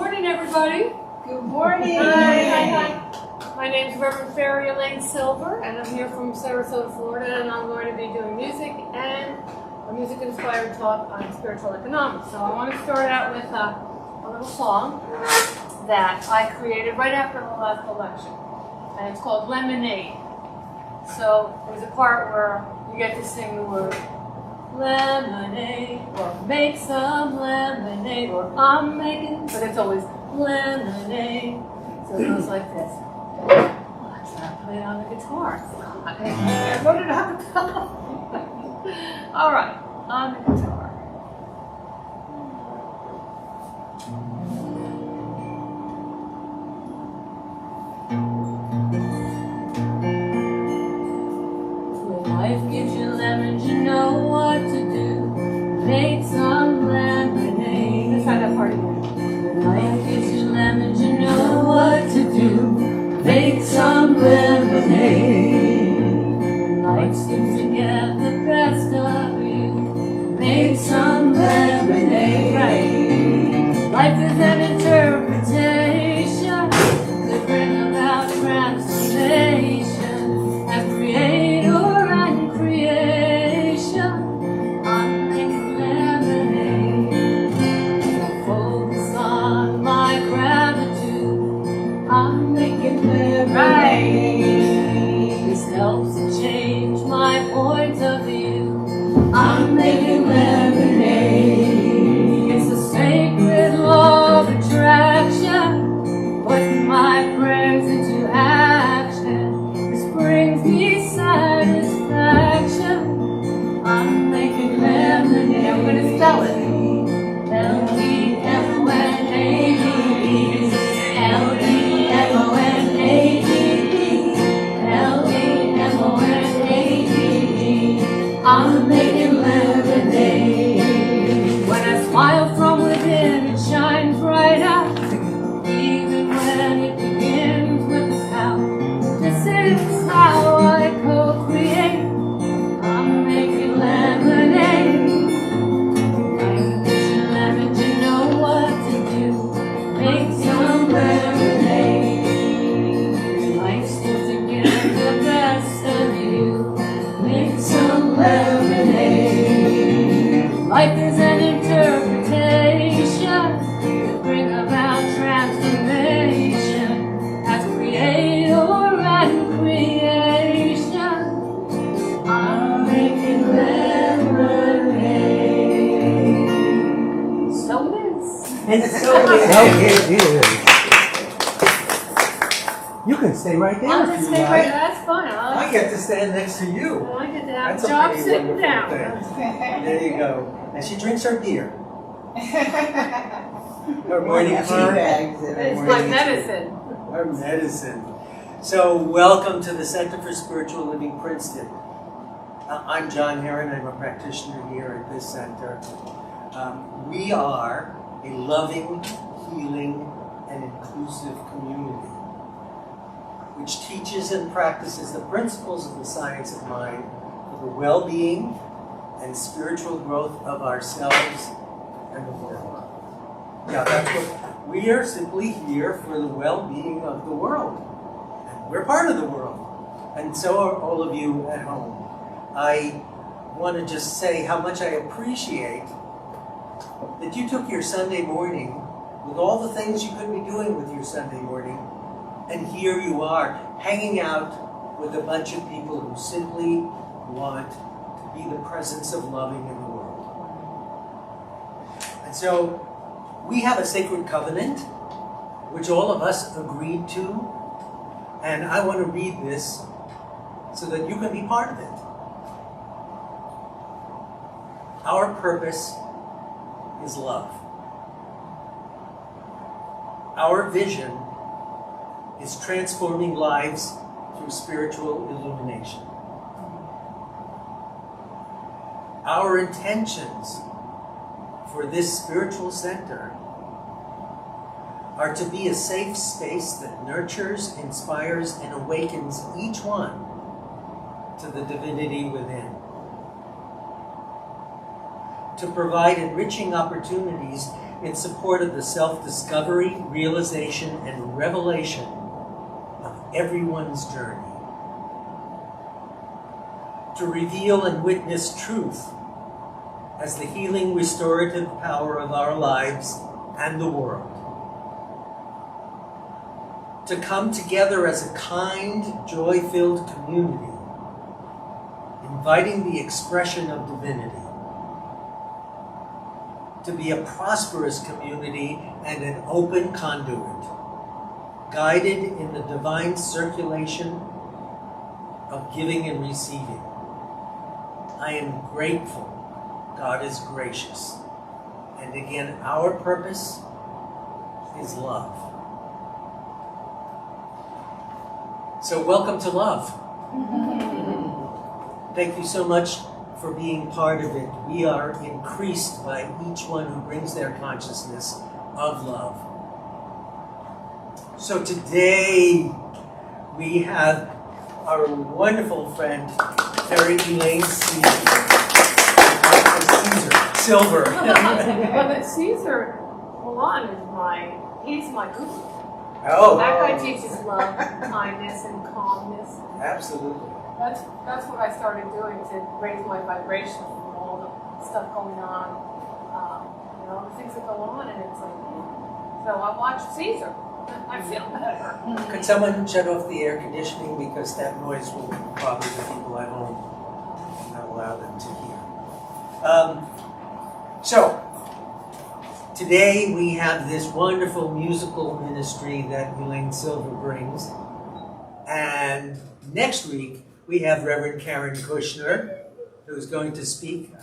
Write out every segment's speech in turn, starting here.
morning, everybody. Good morning. Hi. My name's Reverend Fairy Elaine Silver, and I'm here from Sarasota, Florida, and I'm going to be doing music and a music-inspired talk on spiritual economics. So I want to start out with a little song that I created right after the last election, and it's called Lemonade. So there's a part where you get to sing the word lemonade, or make some lemonade, or I'm making, but it's always lemonade. So it goes like this. Oh, I try to play it on the guitar. I wrote it on the top. All right, on the guitar. When life gives you lemons, you know what to do. Make some lemonade. Let's try that part again. When life gives you lemons, you know what to do. Make some lemonade. When life seems to get the best of you, make some lemonade. Right. Life is an interpretation that bring about transformation. As creator and creation, I'm making lemonade. I focus on my gratitude, I'm making lemonade. This helps to change my point of view, I'm making lemonade. It's a sacred law of attraction, putting my prayers into action. This brings me satisfaction, I'm making lemonade. I'm going to spell it. Lemonade. I'm making lemonade. When I smile from within, it shines right out, even when it begins with a pout. This is how I co-create. I'm making lemonade. Life gives you lemons, you know what to do. Make some lemonade. Life's supposed to get the best of you. Make some lemonade. Life is an interpretation to bring about transformation. As creator and creation, I'm making lemonade. So it is. And so It is. You can stay right there I'll if just you stay like. right. That's fine. I get to stand next to you. I get to have That's a a job pretty sitting wonderful down. thing. There you go. And she drinks her beer. Her morning tea tea. bags It's my medicine. Her medicine. So welcome to the Center for Spiritual Living, Princeton. I'm John Herron. I'm a practitioner here at this center. We are a loving, healing, and inclusive community which teaches and practices the principles of the science of mind for the well-being and spiritual growth of ourselves and the world. Yeah, that's what we are, simply here for the well-being of the world. And we're part of the world. And so are all of you at home. I want to just say how much I appreciate that you took your Sunday morning with all the things you could be doing with your Sunday morning, and here you are, hanging out with a bunch of people who simply want to be the presence of loving in the world. And so, we have a sacred covenant, which all of us agreed to, and I want to read this so that you can be part of it. Our purpose is love. Our vision is transforming lives through spiritual illumination. Our intentions for this spiritual center are to be a safe space that nurtures, inspires, and awakens each one to the divinity within. To provide enriching opportunities in support of the self-discovery, realization, and revelation of everyone's journey. To reveal and witness truth as the healing, restorative power of our lives and the world. To come together as a kind, joy-filled community, inviting the expression of divinity. To be a prosperous community and an open conduit, guided in the divine circulation of giving and receiving. I am grateful God is gracious. And again, our purpose is love. So welcome to love. Thank you so much for being part of it. We are increased by each one who brings their consciousness of love. So today we have our wonderful friend, Elaine Silver. Well, the Caesar Milan is he's my guru. Oh. That guy teaches love, kindness, and calmness. Absolutely. That's what I started doing to raise my vibration from all the stuff going on, the things that go on, and it's like, so I watched Caesar. I feel better. Could someone shut off the air conditioning, because that noise will bother the people at home. Not allow them to hear. So today we have this wonderful musical ministry that Elaine Silver brings, and next week we have Reverend Karen Kushner, who's going to speak.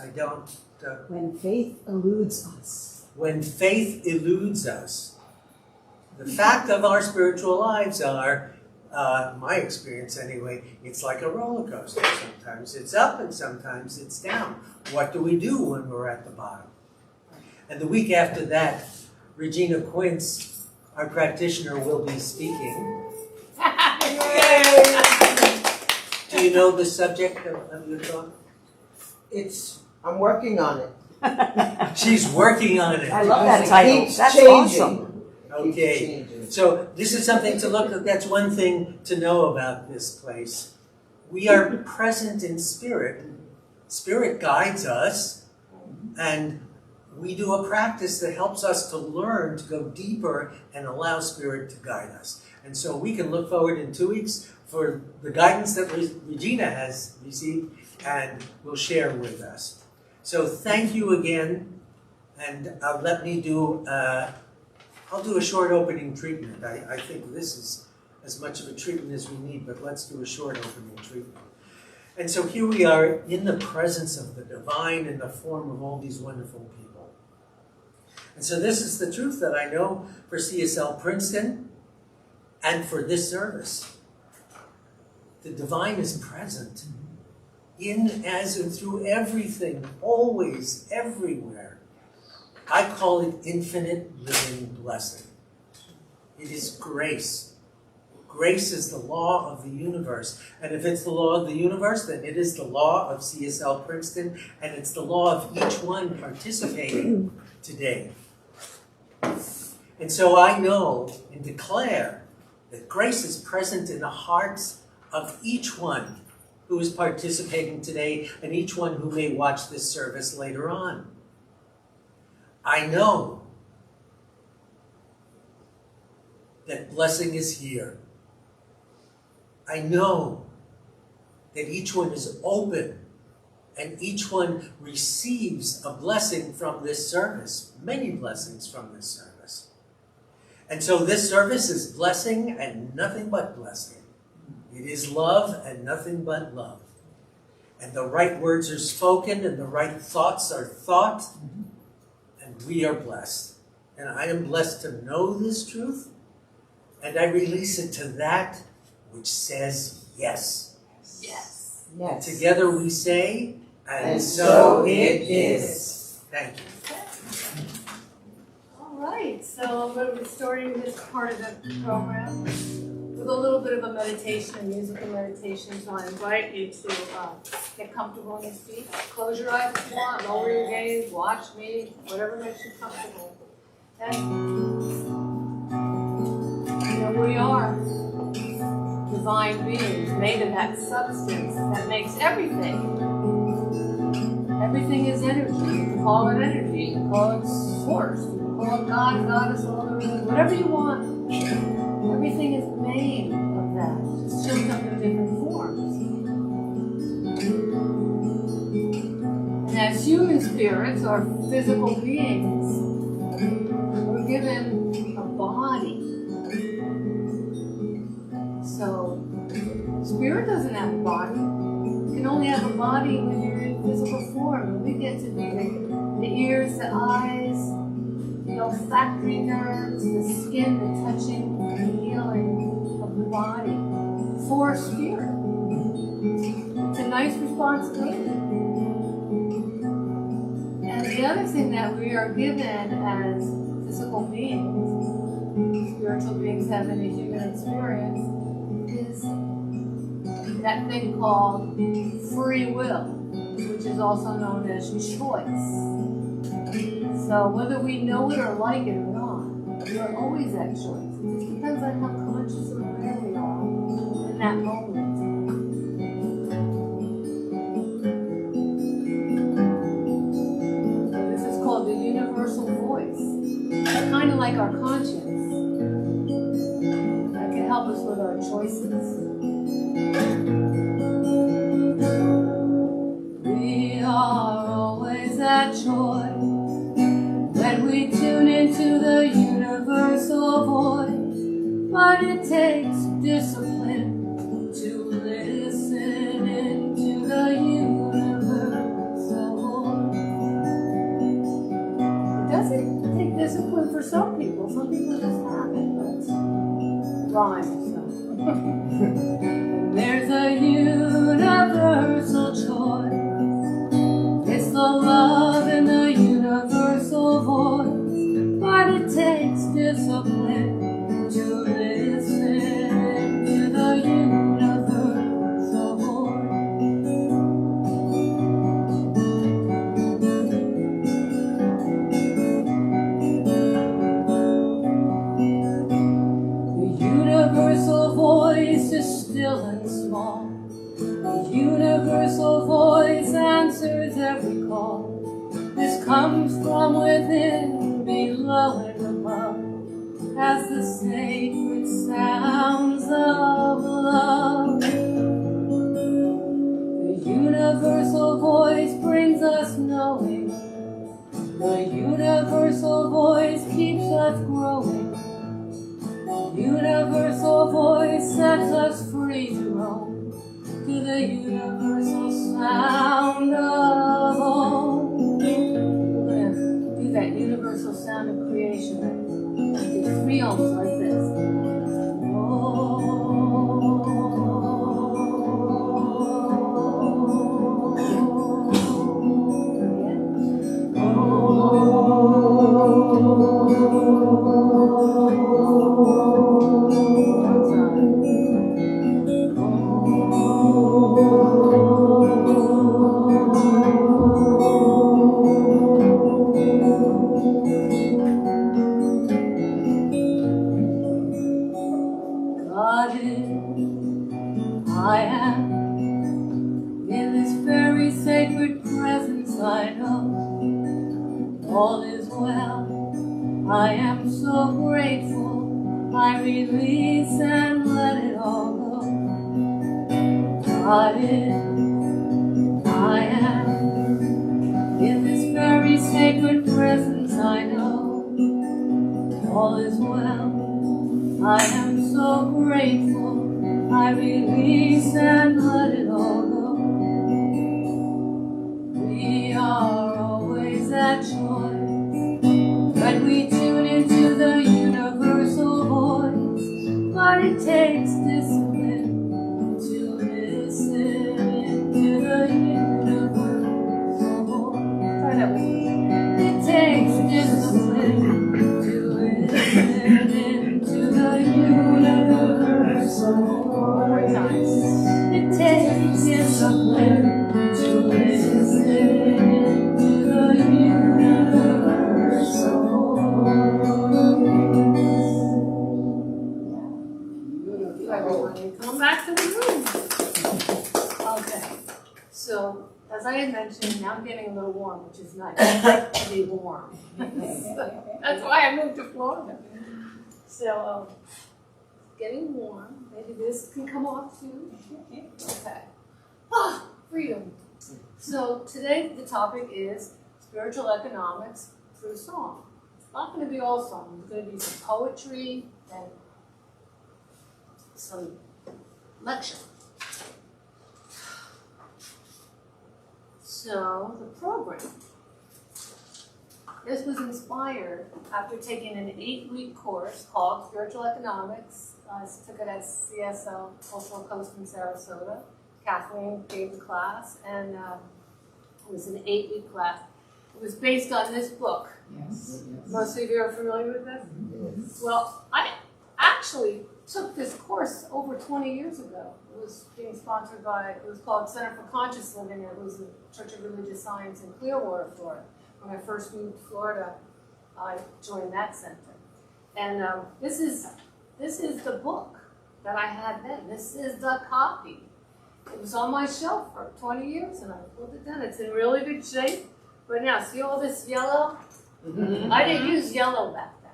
When faith eludes us. When faith eludes us. The fact of our spiritual lives are, my experience anyway, it's like a roller coaster. Sometimes it's up and sometimes it's down. What do we do when we're at the bottom? And the week after that, Regina Quince, our practitioner, will be speaking. Do you know the subject of your talk? I'm working on it. She's working on it. I love that title. That's changing. awesome. Okay. So this is something to look at. That's one thing to know about this place. We are present in spirit. Spirit guides us, and we do a practice that helps us to learn to go deeper and allow spirit to guide us. And so we can look forward in 2 weeks for the guidance that Regina has received and will share with us. So thank you again, and let me do, I'll do a short opening treatment. I think this is as much of a treatment as we need, but let's do a short opening treatment. And so here we are in the presence of the divine in the form of all these wonderful people. And so this is the truth that I know for CSL Princeton and for this service. The divine is present in, as, and through everything, always, everywhere. I call it infinite living blessing. It is grace. Grace is the law of the universe. And if it's the law of the universe, then it is the law of CSL Princeton, and it's the law of each one participating today. And so I know and declare that grace is present in the hearts of each one who is participating today and each one who may watch this service later on. I know that blessing is here. I know that each one is open and each one receives a blessing from this service, many blessings from this service. And so this service is blessing and nothing but blessing. It is love and nothing but love. And the right words are spoken and the right thoughts are thought, and we are blessed. And I am blessed to know this truth, and I release it to that which says yes. Yes. Yes. Together we say, and so it is. Thank you. All right, so I'm going to be starting this part of the program with a little bit of a meditation, a musical meditation. So I invite you to get comfortable in your seats. Close your eyes if you want, lower your gaze, watch me, whatever makes you comfortable. Okay? We are divine beings made of that substance that makes everything. Everything is energy. You can call it energy. You can call it source. You can call it God, goddess, all the rest. Whatever you want. Everything is made of that. It just shows up in different forms. And as human spirits or physical beings, we're given a body. So, spirit doesn't have a body. You can only have a body when you're in physical form. And we get to be the ears, the eyes, the olfactory nerves, the skin, the touching, the healing of the body for spirit. It's a nice responsibility. And the other thing that we are given as physical beings, spiritual beings having a human experience, is that thing called free will, which is also known as choice. So whether we know it or like it or not, we're always at choice. It just depends on how conscious or aware we are in that moment. So this is called the universal voice. It's kind of like our conscience. That can help us with our choices. We are always at choice when we tune into the universal voice, but it takes discipline to listen into the universal voice. It doesn't take discipline for some people. Some people just have it. That's rhymes. So. There's a universal choice. It's the love in the universal voice, but it takes discipline to listen to the universal voice. The universal voice is still and small. The universal voice answers every call. This comes from within, below and above, as the sacred sounds of love. The universal voice brings us knowing. The universal voice keeps us growing. The universal voice sets us free to roam to the universal sound of home. We're going to do that universal sound of creation. Do 3 ohms like this. God is, I am, in this very sacred presence I know. All is well, I am so grateful, I release and let it all go. God is, I am, in this very sacred presence I know. All is well, I am so grateful, I release and let it all go. We are always at choice when we tune into the universal voice, but it takes discipline to listen to the universal voice. Try that one. It takes discipline to listen into the universal voice. One more time. It takes discipline to listen to the universal voice. I had mentioned, now I'm getting a little warm, which is nice. I like to be warm. That's why I moved to Florida. So, getting warm. Maybe this can come off too. Okay. Ah, freedom. So today the topic is spiritual economics through song. It's not going to be all song. There's going to be some poetry and some lecture. So the program. This was inspired after taking an 8-week course called Spiritual Economics. I took it at CSL, Cultural Coast in Sarasota. Kathleen gave the class, and it was an 8-week class. It was based on this book. Yes. Most of you are familiar with this? Yes. Well, I actually took this course over 20 years ago. It was being sponsored by, it was called Center for Conscious Living. It was the Church of Religious Science in Clearwater, Florida. When I first moved to Florida, I joined that center. And this is the book that I had then. This is the copy. It was on my shelf for 20 years, and I pulled it down. It's in really good shape. But now, see all this yellow? Mm-hmm. I didn't use yellow back then.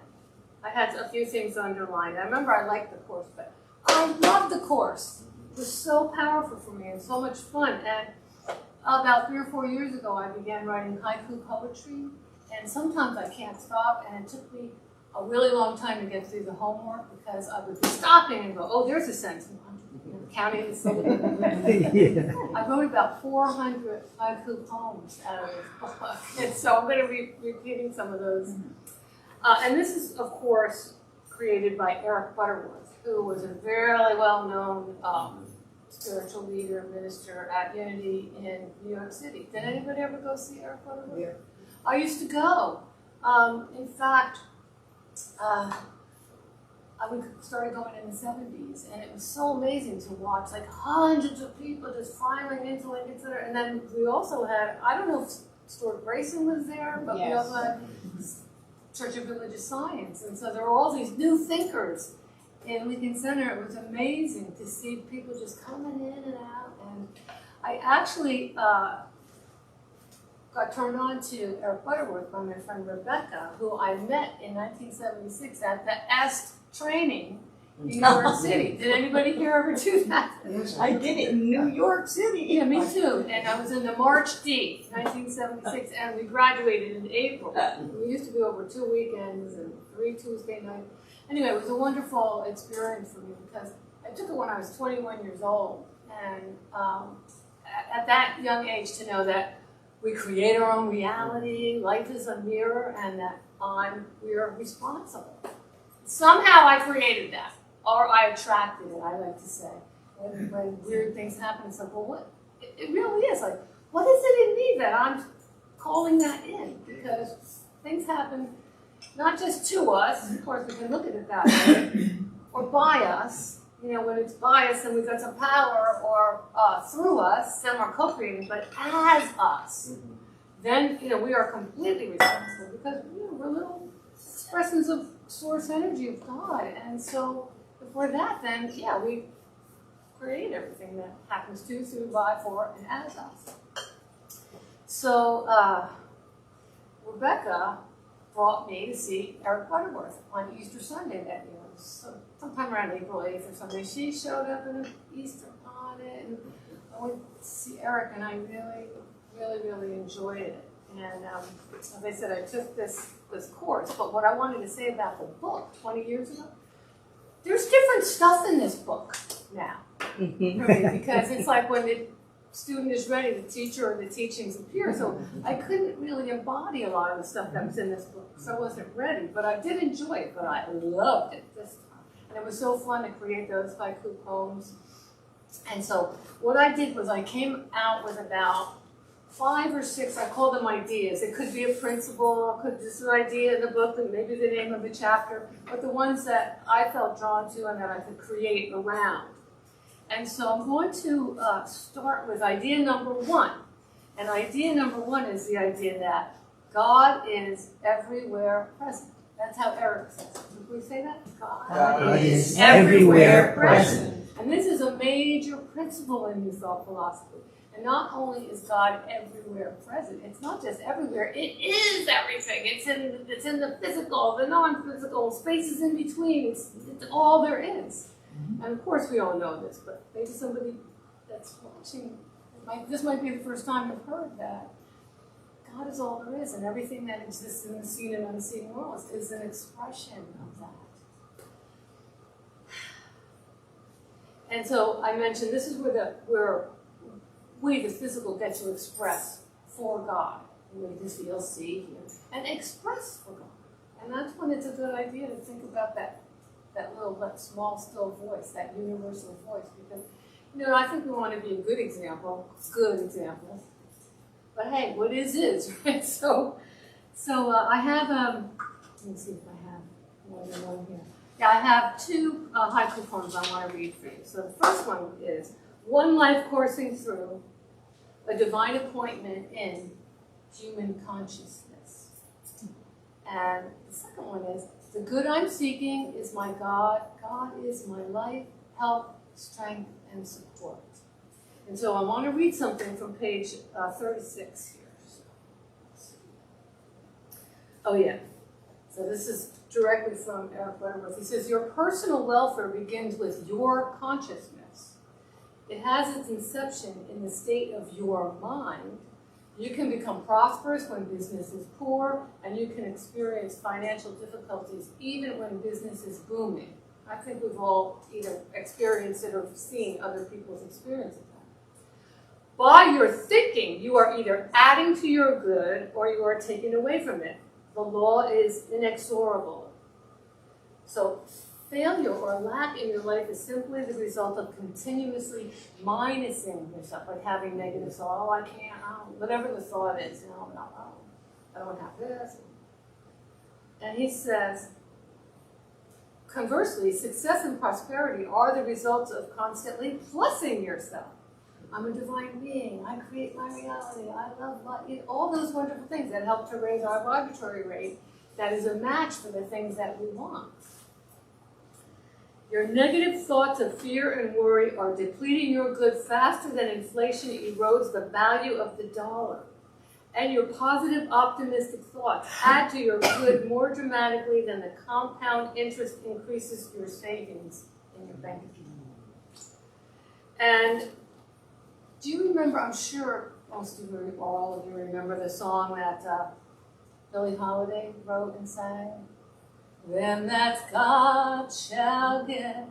I had a few things underlined. I remember I liked the course, but I loved the course. It was so powerful for me and so much fun. And about 3 or 4 years ago, I began writing haiku poetry. And sometimes I can't stop, and it took me a really long time to get through the homework because I would be stopping and go, oh, there's a sentence. Counting the syllables. I wrote about 400 haiku poems out of this book. And so I'm going to be repeating some of those. And this is, of course, created by Eric Butterworths, who was a very well-known spiritual leader, minister at Unity in New York City. Did anybody ever go see Eric Butterworths? Yeah. I used to go. In fact, we started going in the 70s, and it was so amazing to watch, like hundreds of people just filing into Lincoln Center. And then we also had, I don't know if Stuart Grayson was there, but we also had Church of Religious Science. And so there were all these new thinkers in Lincoln Center. It was amazing to see people just coming in and out. And I actually got turned on to Eric Butterworths by my friend Rebecca, who I met in 1976 at the EST training in New York City. Did anybody here ever do that? I did it in New York City. Yeah, me too. And I was in the March D, 1976, and we graduated in April. We used to be over 2 weekends and 3 Tuesday nights. Anyway, it was a wonderful experience for me because I took it when I was 21 years old. And at that young age to know that we create our own reality, life is a mirror, and that we are responsible. Somehow I created that, or I attracted it, I like to say. When weird things happen, it's like, well, what? It really is like, what is it in me that I'm calling that in? Because things happen not just to us, of course we can look at it that way, or by us. You know, when it's by us and we've got some power, or through us, then we're co-creating, but as us, then, you know, we are completely responsible because, you know, we're little expressions of source energy of God. And so before that, then, yeah, we create everything that happens to, through, by, for, and as us. So Rebecca brought me to see Eric Butterworths on Easter Sunday that year. So sometime around April 8th or something. She showed up in an Easter bonnet, and I went to see Eric, and I really enjoyed it. And as I said, I took this course, but what I wanted to say about the book 20 years ago, there's different stuff in this book now. Really, because it's like when the student is ready, the teacher or the teachings appear. So I couldn't really embody a lot of the stuff that was in this book, so I wasn't ready. But I did enjoy it, but I loved it this time. And it was so fun to create those haiku poems. And so what I did was I came out with about 5 or 6, I call them ideas. It could be a principle, could just an idea in the book, and maybe the name of a chapter, but the ones that I felt drawn to and that I could create around. And so I'm going to start with idea number 1. And idea number 1 is the idea that God is everywhere present. That's how Eric says it. Did we say that? God is everywhere everywhere present. And this is a major principle in New Thought philosophy. And not only is God everywhere present, it's not just everywhere, it is everything. It's in the physical, the non-physical, spaces in between. It's all there is. And of course we all know this, but maybe somebody that's watching, this might be the first time you've heard that. God is all there is, and everything that exists in the seen and unseen world is an expression of that. And so I mentioned this is where we, the physical, get to express for God. We to feel, see, hear, and express for God. And that's when it's a good idea to think about that small, still voice, that universal voice. Because, I think we want to be a good example. But hey, what is, right? So I have, let me see if I have more than one here. Yeah, I have two haiku poems I want to read for you. So the first one is, one life coursing through a divine appointment in human consciousness. And the second one is, the good I'm seeking is my God. God is my life, help, strength, and support. And so I want to read something from page 36 here. Oh yeah. So this is directly from Eric Butterworths. He says, your personal welfare begins with your consciousness. It has its inception in the state of your mind. You can become prosperous when business is poor, and you can experience financial difficulties even when business is booming. I think we've all either experienced it or seen other people's experience of that. By your thinking, you are either adding to your good or you are taking away from it. The law is inexorable. So failure or lack in your life is simply the result of continuously minusing yourself, like having negative thought. Oh, I can't, whatever the thought is, I don't have this. And he says, conversely, success and prosperity are the results of constantly plussing yourself. I'm a divine being. I create my reality. I love life. All those wonderful things that help to raise our vibratory rate that is a match for the things that we want. Your negative thoughts of fear and worry are depleting your good faster than inflation erodes the value of the dollar. And your positive, optimistic thoughts add to your good more dramatically than the compound interest increases your savings in your bank account. And do you remember, I'm sure most of you, or all of you remember the song that Billie Holiday wrote and sang? Them that's got shall get,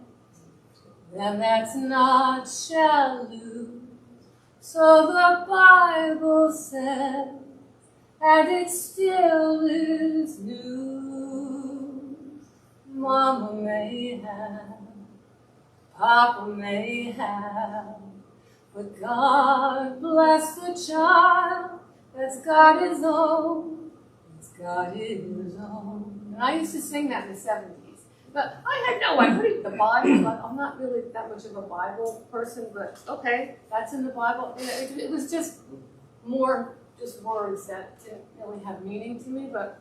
them that's not shall lose. So the Bible says, and it still is news. Mama may have, Papa may have, but God bless the child that's got his own, that's got his own. And I used to sing that in the 70s. But I had no idea the Bible. I'm not really that much of a Bible person, but okay, that's in the Bible. It was just more just words that didn't really have meaning to me, but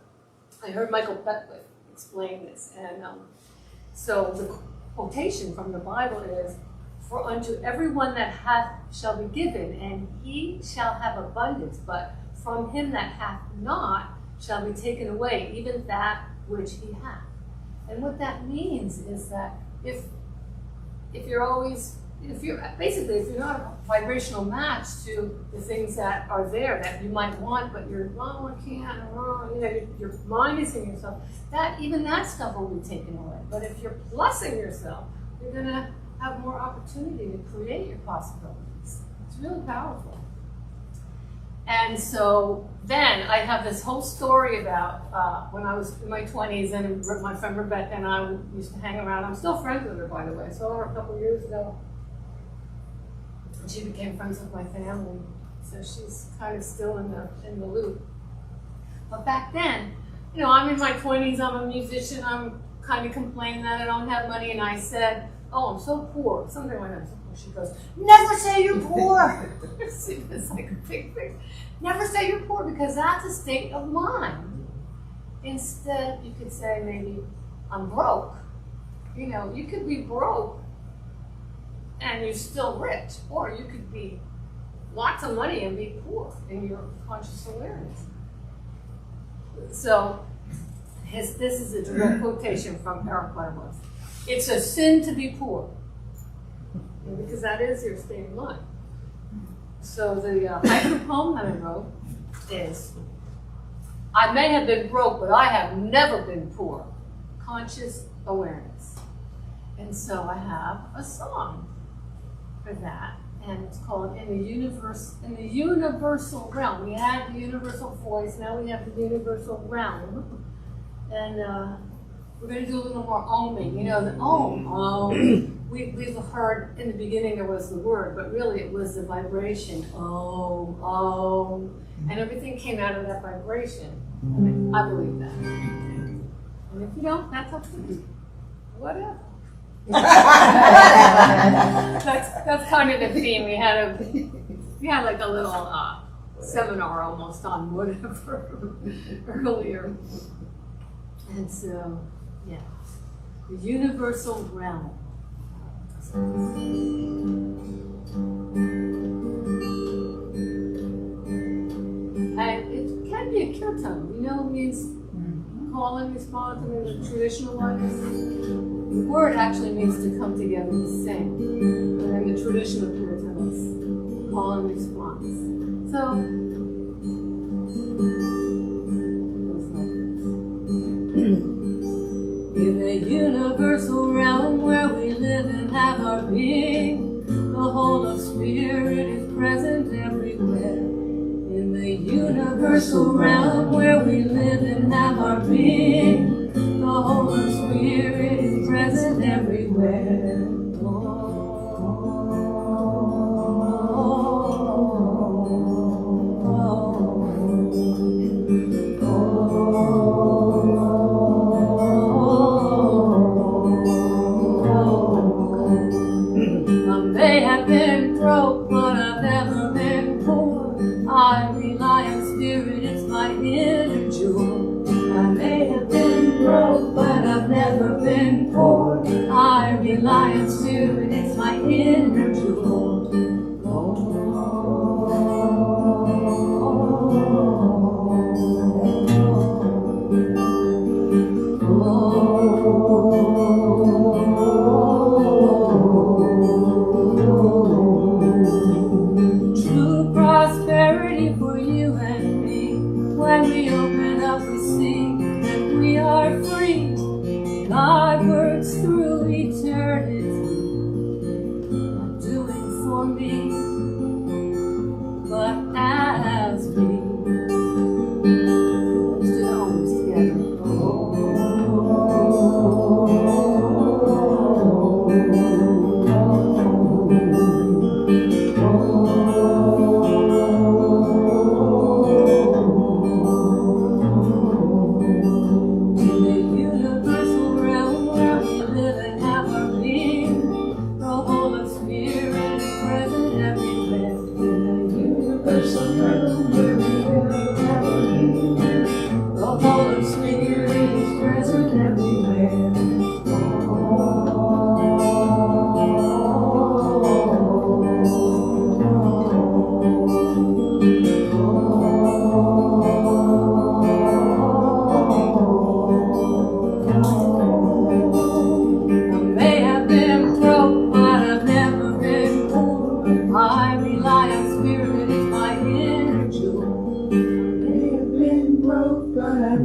I heard Michael Beckwith explain this. And so the quotation from the Bible is, for unto everyone that hath shall be given, and he shall have abundance, but from him that hath not shall be taken away, even that which he hath. And what that means is that if you're not a vibrational match to the things that are there that you might want, but you're, I can't, you're minusing yourself, even that stuff will be taken away. But if you're plussing yourself, you're going to have more opportunity to create your possibilities. It's really powerful. And so then I have this whole story about when I was in my 20s, and my friend Rebecca and I used to hang around. I'm still friends with her, by the way. I saw her a couple years ago. And she became friends with my family. So she's kind of still in the loop. But back then, I'm in my 20s, I'm a musician, I'm kind of complaining that I don't have money, and I said, oh, I'm so poor. Something like that. She goes, never say you're poor. See, it's like a big thing. Never say you're poor, because that's a state of mind. Instead, you could say maybe, I'm broke. You could be broke and you're still rich, or you could be lots of money and be poor in your conscious awareness. So this is a direct quotation from Eric Butterworths. It's a sin to be poor, because that is your state of mind. So the haiku poem that I wrote is, I may have been broke, but I have never been poor. Conscious awareness. And so I have a song for that, and it's called In the Universal Realm. We had the universal voice, now we have the universal realm. And we're going to do a little more oming. You know, the we've heard in the beginning there was the word, but really it was the vibration. Om. And everything came out of that vibration. I mean, I believe that. And if you don't, that's up to you. Whatever. that's kind of the theme. We had like a little seminar almost on whatever earlier. And so, yeah, the universal realm. And it can be a kirtan, you know, it means call and response. I mean, the traditional one is, the word actually means to come together to sing. But in the traditional kirtan, it's call and response. So, in the universal realm where we live and have our being, the whole of spirit is present everywhere. In the universal realm where we live and have our being, the whole of spirit is present everywhere. I may have been broke, but I've never been poor. I rely on spirit, it's my inner jewel. I may have been broke, but I've never been poor. I rely on spirit, it's my inner jewel. True prosperity for you and me. When we open up, we see that we are free. God works through eternity, not doing for me, but as me. Let's do the arms together.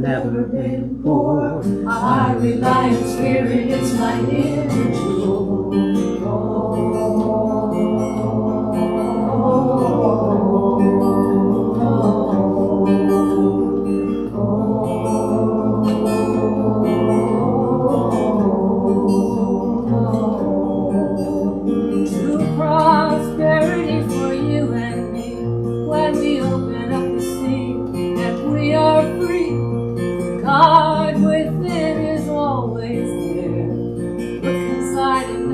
Never been poor. I rely on spirit, it's my inner jewel. True prosperity for you and me. When we open up the sea, that we are free. God within is always there. What's inside and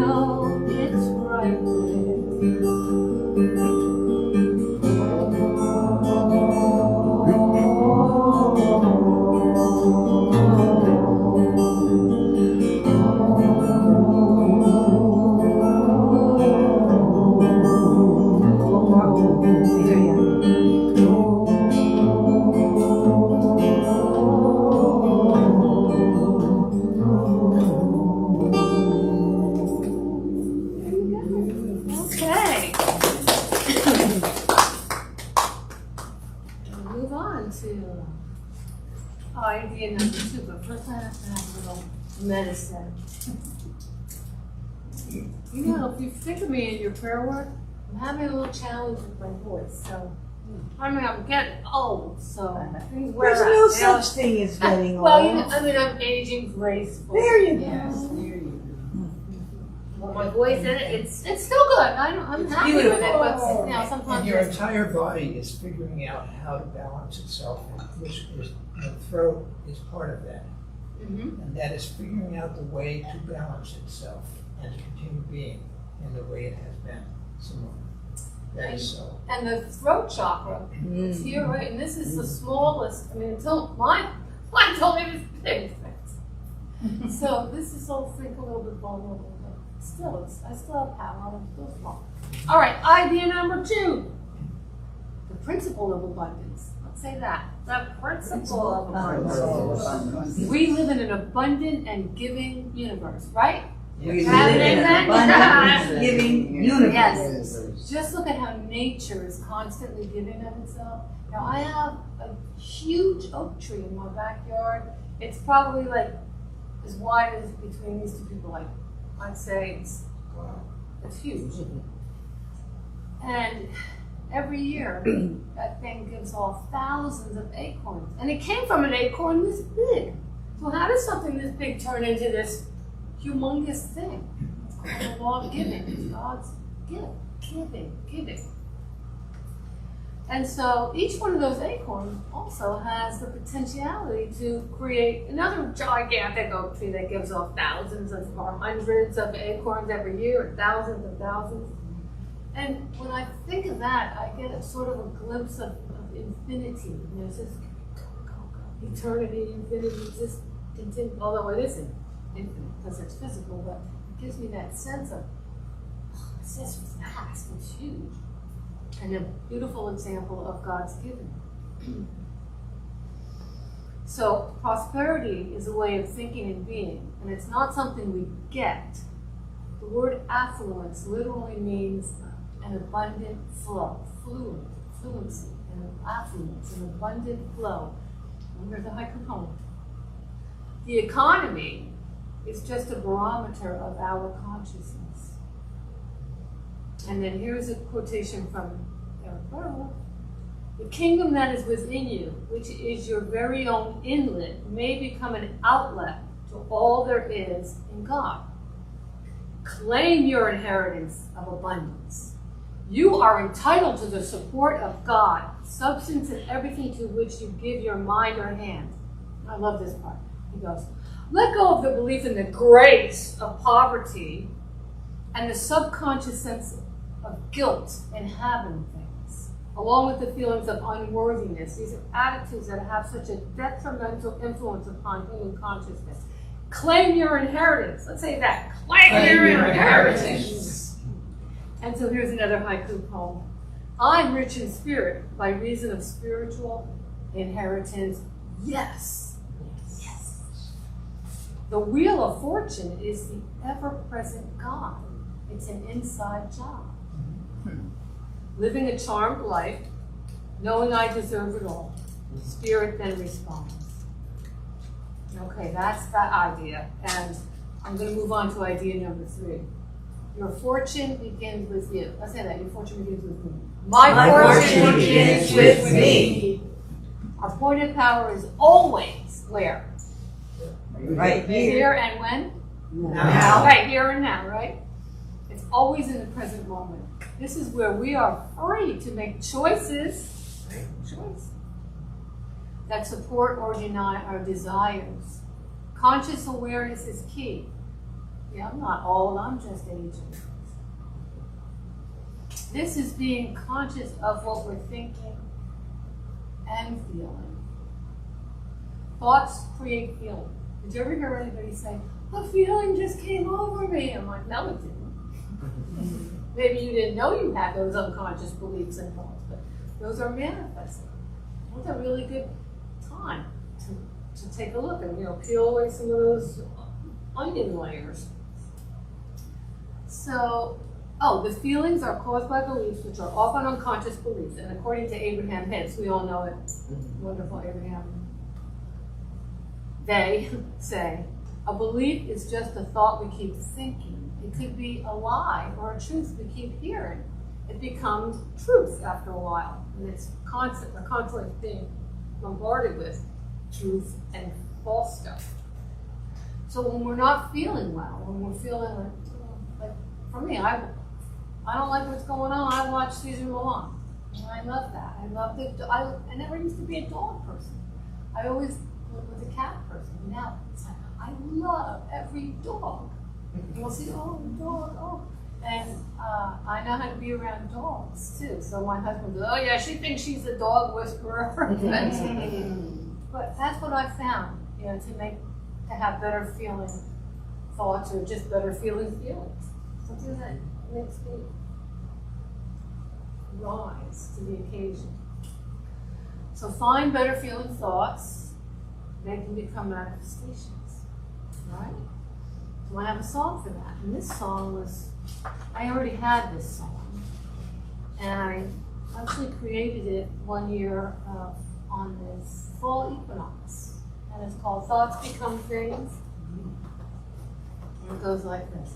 medicine. You know, if you think of me in your prayer work, I'm having a little challenge with my voice. So, I mean, I'm getting old, so things wear There's out, no you know. such thing as getting Well, old. you know, I mean, I'm aging gracefully. There you go. Yes, there you go. Well, my voice, it's still good. I'm happy with it, but you know, sometimes And your it's- entire body is figuring out how to balance itself, which is, the throat is part of that. Mhm. And that is figuring out the way to balance itself and to continue being in the way it has been. Simone. That is so. And the throat chakra, it's here, right? And this is the smallest. I mean, until mine told me this big. So this is all, think a little bit vulnerable, but still, I still have power. I'm still small. All right, idea number 2. The principle of abundance. Let's say that. The principle of abundance. We live in an abundant and giving universe, right? We Have live it in in an that? abundant, giving universe. Yes. Just look at how nature is constantly giving of itself. Now, I have a huge oak tree in my backyard. It's probably like as wide as between these 2 people. Like, I'd say it's huge. And every year, that thing gives off thousands of acorns. And it came from an acorn this big. So how does something this big turn into this humongous thing? It's called the law of giving. It's God's gift. Giving. And so each one of those acorns also has the potentiality to create another gigantic oak tree that gives off thousands of or hundreds of acorns every year, or thousands and thousands. And when I think of that, I get a sort of a glimpse of infinity. You know, it's just eternity, infinity, just continue. Although it isn't infinite because it's physical, but it gives me that sense of it's just vast, it's huge, and a beautiful example of God's giving. So prosperity is a way of thinking and being, and it's not something we get. The word affluence literally means an abundant flow, fluency, and affluence, an abundant flow. And here's the haiku poem. The economy is just a barometer of our consciousness. And then here's a quotation from Eric Butterworths. The kingdom that is within you, which is your very own inlet, may become an outlet to all there is in God. Claim your inheritance of abundance. You are entitled to the support of God, substance and everything to which you give your mind or hand. I love this part. He goes, let go of the belief in the grace of poverty and the subconscious sense of guilt in having things, along with the feelings of unworthiness. These are attitudes that have such a detrimental influence upon human consciousness. Claim your inheritance. Let's say that. Claim your inheritance. And so here's another haiku poem. I'm rich in spirit by reason of spiritual inheritance. Yes. Yes. The wheel of fortune is the ever-present God. It's an inside job. Living a charmed life, knowing I deserve it all. Spirit then responds. Okay, that's that idea. And I'm going to move on to idea number 3. Your fortune begins with you. Let's say that. Your fortune begins with me. My fortune begins with me. Our point of power is always where? Right Here here. and when? Now. Right, here and now, right? It's always in the present moment. This is where we are free to make choices that support or deny our desires. Conscious awareness is key. Yeah, I'm not old, I'm just aging. This is being conscious of what we're thinking and feeling. Thoughts create feeling. Did you ever hear anybody say, a feeling just came over me? I'm like, no, it didn't. Maybe you didn't know you had those unconscious beliefs and thoughts, but those are manifesting. It's a really good time to take a look and, peel away some of those onion layers. So, the feelings are caused by beliefs, which are often unconscious beliefs. And according to Abraham Hicks, we all know it, wonderful Abraham, they say, A belief is just a thought we keep thinking. It could be a lie or a truth we keep hearing. It becomes truth after a while, and it's constantly being bombarded with truth and false stuff. So when we're not feeling well, when we're feeling like for me, I don't like what's going on. I watch Caesar Milan. And I love that. I love it. I never used to be a dog person. I always was a cat person. Now it's like I love every dog. You'll see, oh, the dog, oh. And I know how to be around dogs too. So my husband goes, oh yeah, she thinks she's a dog whisperer. But that's what I found, to have better feeling thoughts or just better feeling feelings. Something that makes me rise to the occasion. So find better feeling thoughts, make them become manifestations, right? So I have a song for that. And this song I already had this song. And I actually created it one year on this fall equinox. And it's called Thoughts Become Things. And it goes like this.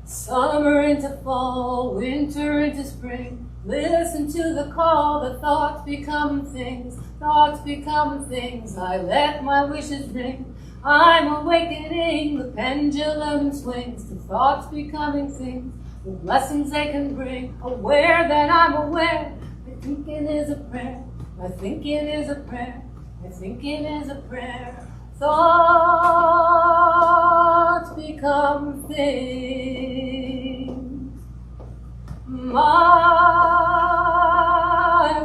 Summer into fall, winter into spring. Listen to the call, the thoughts become things. Thoughts become things, I let my wishes ring. I'm awakening, the pendulum swings to thoughts becoming things. The blessings they can bring, aware that I'm aware. My thinking is a prayer, my thinking is a prayer, my thinking is a prayer. Thoughts become things. My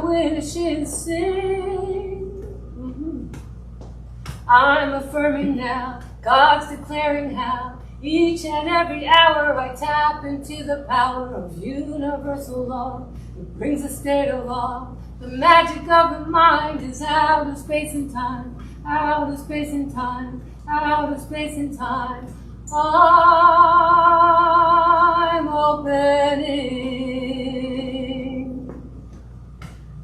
wishes sing. I'm affirming now, God's declaring how. Each and every hour I tap into the power of universal law. It brings a state of awe. The magic of the mind is out of space and time. Out of space and time, out of space and time. I'm opening.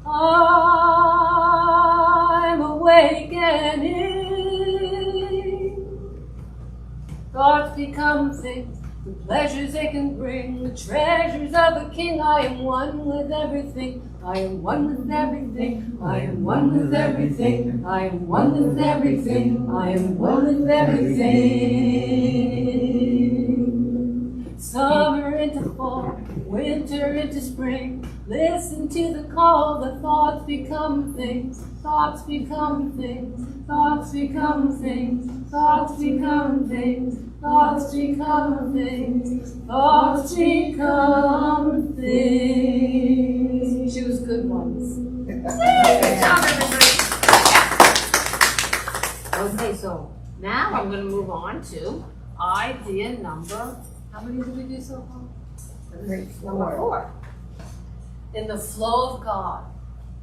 I'm awakening. Thoughts become things, the pleasures they can bring, the treasures of a king. I am one with everything. I am one with everything. I am one with everything. I am one with everything. I am one with everything. Summer into fall, winter into spring. Listen to the call, the thoughts become things. Thoughts become things. Thoughts become things. Thoughts become things. Thoughts become things. Thoughts become things. Choose good ones. Good job, everybody. Okay, so now I'm going to move on to idea number. How many did we do so far? Number 4. In the flow of God,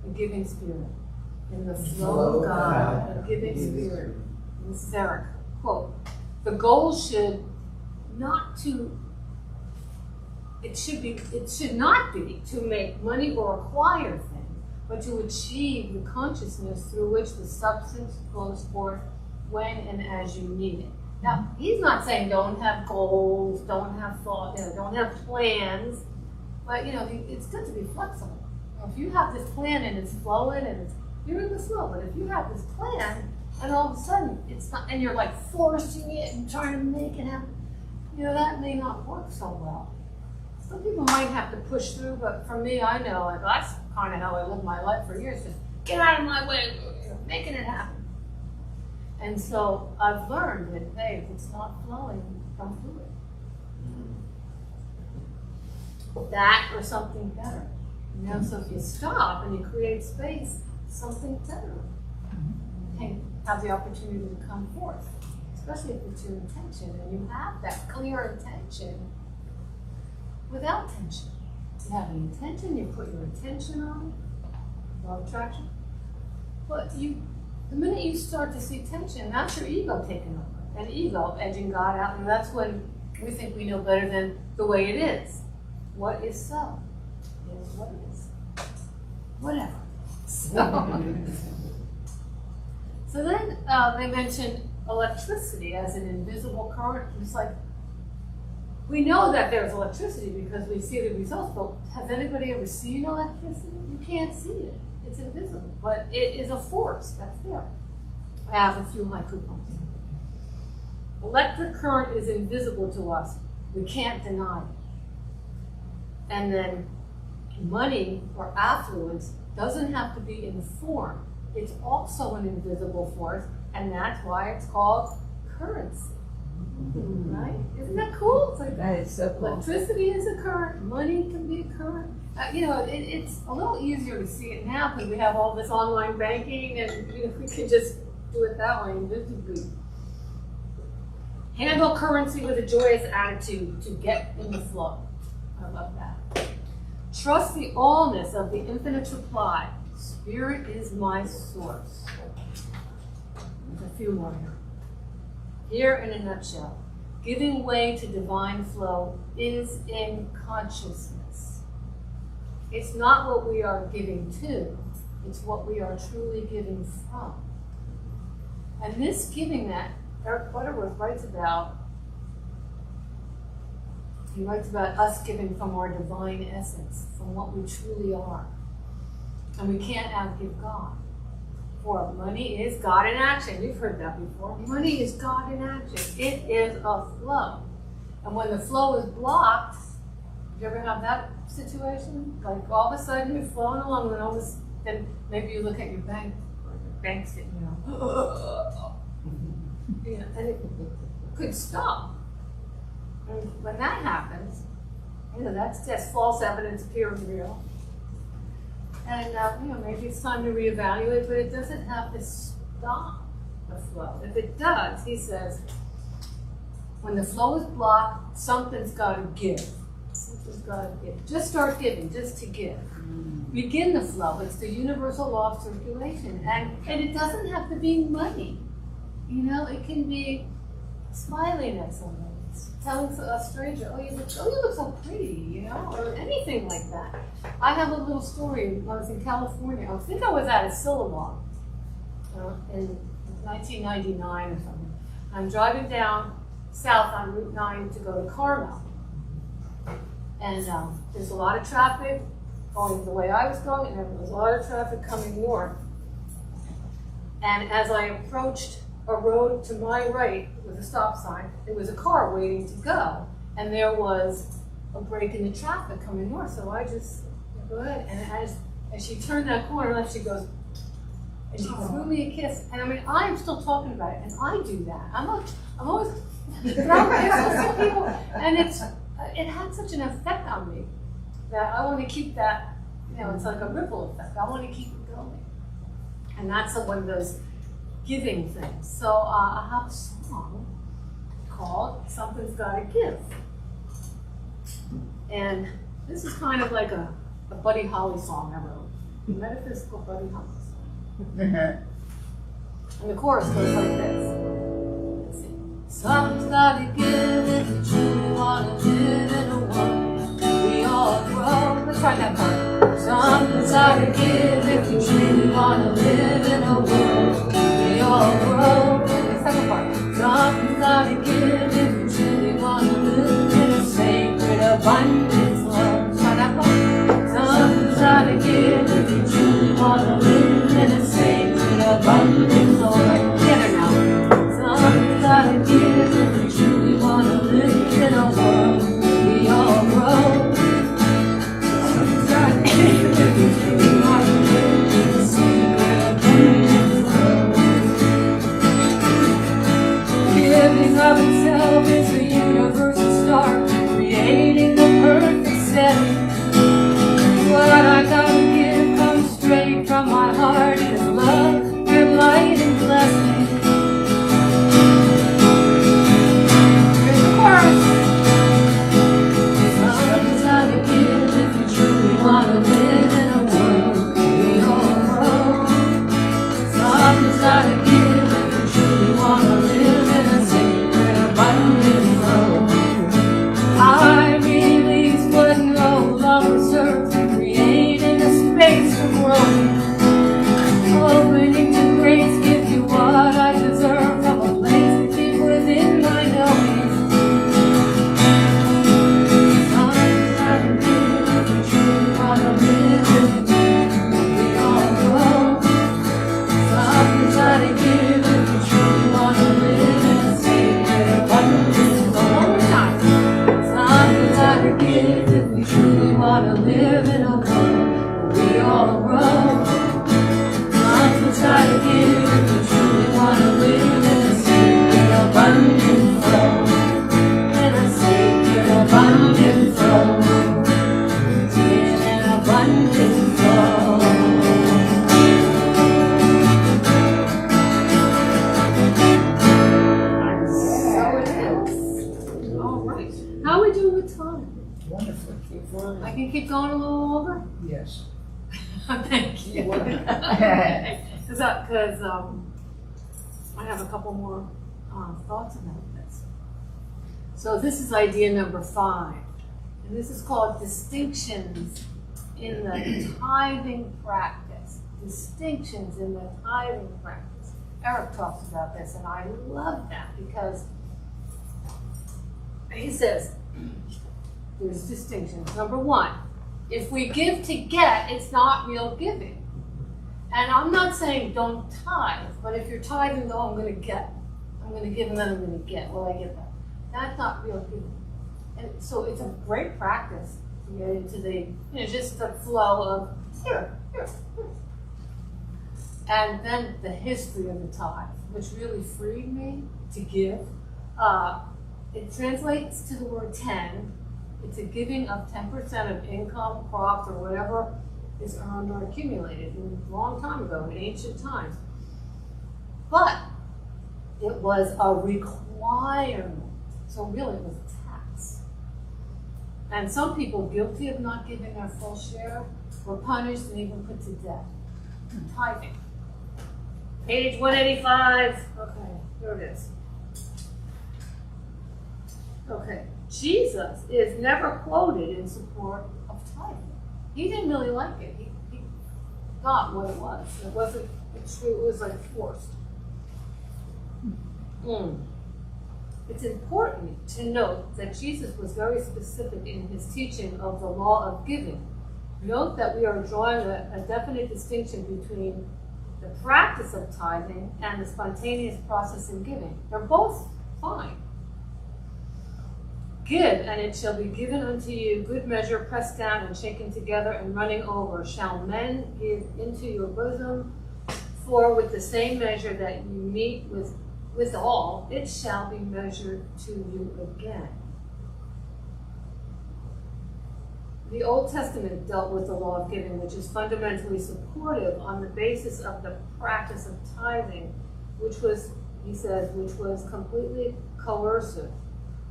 a giving spirit. In the flow of God, a giving spirit. This is Eric. Quote. The goal should not be to make money or acquire things, but to achieve the consciousness through which the substance flows forth when and as you need it. Now, he's not saying don't have goals, don't have thought, don't have plans, but it's good to be flexible. If you have this plan and it's flowing and you're in the flow, but if you have this plan and all of a sudden it's not, and you're like forcing it and trying to make it happen, that may not work so well. Some people might have to push through, but for me, I know that's kind of how I lived my life for years. Just get out of my way, making it happen. And so I've learned that, hey, if it's not flowing, don't do it. That or something better. So if you stop and you create space, something better can have the opportunity to come forth. Especially if it's your intention and you have that clear intention without tension. You have an intention, you put your intention on it, law of attraction. But the minute you start to see tension, that's your ego taking over. And ego edging God out, and that's when we think we know better than the way it is. What is so is what is. Whatever. So then they mentioned electricity as an invisible current. It's like, we know that there's electricity because we see the results, but has anybody ever seen electricity? You can't see it. It's invisible, but it is a force that's there. I have a few of my coupons. Electric current is invisible to us. We can't deny it. And then money or affluence doesn't have to be in form. It's also an invisible force, and that's why it's called currency. Right? Isn't that cool? It's like That is so cool. electricity is a current, money can be a current. It's a little easier to see it now because we have all this online banking, and we can just do it that way invisibly. Handle currency with a joyous attitude to get in the flow. I love that. Trust the allness of the infinite supply. Spirit is my source. There's a few more here. Here in a nutshell, giving way to divine flow is in consciousness. It's not what we are giving to, it's what we are truly giving from. And this giving that Eric Butterworths writes about, he writes about us giving from our divine essence, from what we truly are. And we can't outgive God. For money is God in action. You've heard that before. Money is God in action. It is a flow. And when the flow is blocked, do you ever have that situation? Like all of a sudden you're flowing along and all of a sudden, then maybe you look at your bank, or your bank statement, and it could stop. And when that happens, that's just false evidence appears real. And maybe it's time to reevaluate, but it doesn't have to stop the flow. If it does, he says, when the flow is blocked, something's got to give. Something's got to give. Just start giving, just to give. Begin the flow. It's the universal law of circulation, and it doesn't have to be money. It can be smiling at somebody, telling a stranger, oh, you look so pretty, or anything like that. I have a little story. When I was in California, I think I was at a Sillabong in 1999 or something. I'm driving down south on Route 9 to go to Carmel. And there's a lot of traffic going the way I was going, and there was a lot of traffic coming north. And as I approached a road to my right with a stop sign, there was a car waiting to go, and there was a break in the traffic coming north. So I just go ahead, and as she turned that corner left, she goes, and she threw me a kiss. And I'm still talking about it, and I do that. I'm always, but I'm some people, and it had such an effect on me that I want to keep that. It's like a ripple effect. I want to keep it going, and that's one of those giving things. So I have a song called "Something's Gotta Give," and this is kind of like a Buddy Holly song I wrote, a metaphysical Buddy Holly song. And the chorus goes like this. Let's see. Something's gotta give if you truly wanna live in a world we all grow. Let's try that part. Something's gotta give if you truly wanna live in a world we all grow. The second part. Something's gotta give if you truly wanna live in a sacred abundance love. Try that part. Something's gotta give if you truly wanna live in a sacred abundance love. Together now. Something's gotta give if you truly wanna live in a world we all grow. Something's gotta give if you truly wanna live in a sacred abundance love. Giving of itself is the universal start, creating the perfect setting. What I gotta give comes straight from my heart. Is love and light and blessing. Here's the chorus. Something's gotta give if you truly wanna live in a world we all grow. Something's gotta give if you truly wanna live in a sacred abundant love. wonderfully. I can keep going a little longer? Yes. Thank you. Because I have a couple more thoughts about this. So this is idea number 5. And this is called distinctions in the tithing practice. Distinctions in the tithing practice. Eric talks about this, and I love that because he says there's distinctions. Number 1, if we give to get, it's not real giving. And I'm not saying don't tithe, but if you're tithing, though, I'm going to get. I'm going to give and then I'm going to get. Well, I get that. That's not real giving. And so it's a great practice to get into the, just the flow of here. And then the history of the tithe, which really freed me to give. It translates to the word 10. It's a giving of 10% of income, crops, or whatever is earned or accumulated a long time ago in ancient times. But it was a requirement. So really it was a tax. And some people guilty of not giving their full share were punished and even put to death. Tithing. Page 185. Okay, here it is. Okay, Jesus is never quoted in support of tithing. He didn't really like it. He got what it was. It wasn't true, it was like forced. It's important to note that Jesus was very specific in his teaching of the law of giving. Note that we are drawing a definite distinction between the practice of tithing and the spontaneous process in giving. They're both fine. Give, and it shall be given unto you, good measure, pressed down and shaken together and running over, shall men give into your bosom. For with the same measure that you meet withal, it shall be measured to you again. The Old Testament dealt with the law of giving, which is fundamentally supportive on the basis of the practice of tithing, which was, he says, which was completely coercive.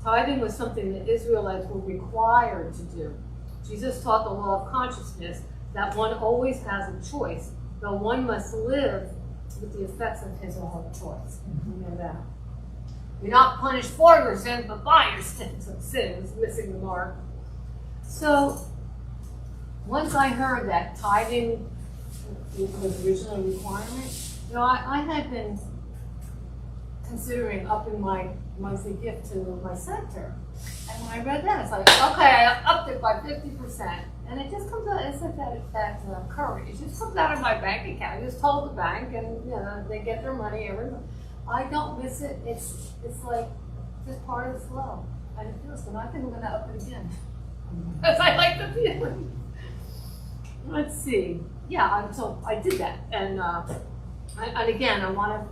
Tithing was something that Israelites were required to do. Jesus taught the law of consciousness that one always has a choice, though one must live with the effects of his or her choice. You know that. You're not punished for your sins, but by your sins of sins, missing the mark. So, once I heard that tithing was originally a requirement, I had been considering upping my monthly gift to my center. And when I read that, it's like, okay, I upped it by 50%. And it just comes out, it's like that courage. It just comes out of my bank account. I just told the bank, and they get their money every month. I don't miss it. It's like just part of the flow. And it feels good. I think I'm going to up it again. Because I like the feeling. Let's see. Yeah, so I did that. And again, I want to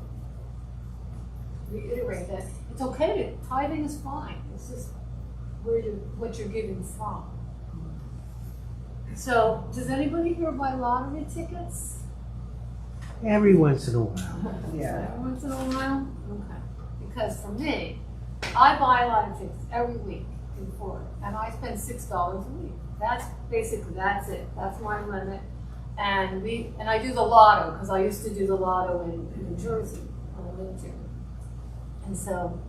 reiterate that it's okay to, tithing is fine. It's just what you're giving from. So, does anybody here buy lottery tickets? Every once in a while. Yeah. Every once in a while? Okay. Because for me, I buy lottery tickets every week in Florida, and I spend $6 a week. That's it. That's my limit. And I do the lotto, because I used to do the lotto in New Jersey when I lived here. And so